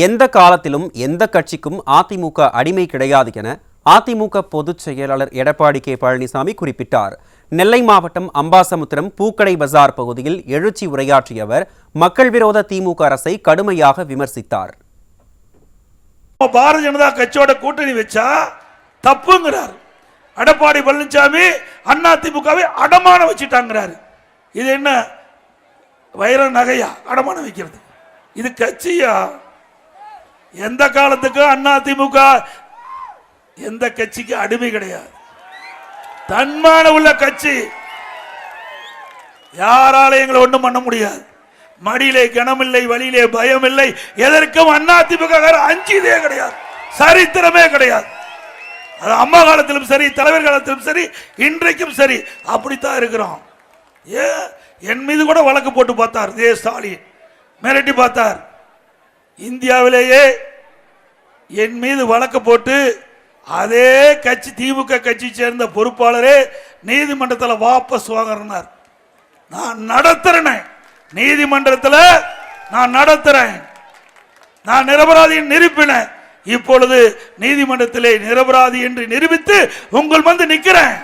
எந்த காலத்திலும் எந்த கட்சிக்கும் அதிமுக அடிமை கிடையாது என அதிமுக பொதுச் செயலாளர் எடப்பாடி கே பழனிசாமி குறிப்பிட்டார். நெல்லை மாவட்டம் அம்பாசமுத்திரம் பூக்கடை பஜார் பகுதியில் எழுச்சி உரையாற்றிய அவர் மக்கள் விரோத திமுக அரசை கடுமையாக விமர்சித்தார். பாரதிய ஜனதா கட்சியோட கூட்டணி வச்சா தப்புங்கிறார். எடப்பாடி பழனிசாமி அதிமுகவை அடமானம் வச்சுட்டாங்கிறாரு. இது என்ன வைர நகையா அடமானம் வைக்கிறது? இது கட்சியா? எந்த காலத்துக்கு அதிமுக எந்த கட்சிக்கு அடிமை கிடையாது. தன்மான உள்ள கட்சி. யாரால எங்களை ஒண்ணும் பண்ண முடியாது. மடியிலே கனமில்லை, வழியிலே பயம் இல்லை. எதற்கும் அதிமுக அஞ்சியதே கிடையாது, சரித்திரமே கிடையாது. அது அம்மா காலத்திலும் சரி, தலைவர் காலத்திலும் சரி, இன்றைக்கும் சரி, அப்படித்தான் இருக்கிறோம். என் மீது கூட வழக்கு போட்டு பார்த்தார் ஸ்டாலின், மிரட்டி பார்த்தார். இந்தியாவிலேயே என் மீது வழக்கு போட்டு அதே கட்சி திமுக கட்சி சேர்ந்த பொறுப்பாளரே நீதிமன்றத்தில் வாபஸ் வாங்கினார். நான் நடத்துறேன், நீதிமன்றத்தில் நான் நடத்துறேன், நான் நிரபராதி நிரூபினேன். இப்பொழுது நீதிமன்றத்திலே நிரபராதி என்று நிரூபித்து உங்கள் வந்து நிற்கிறேன்.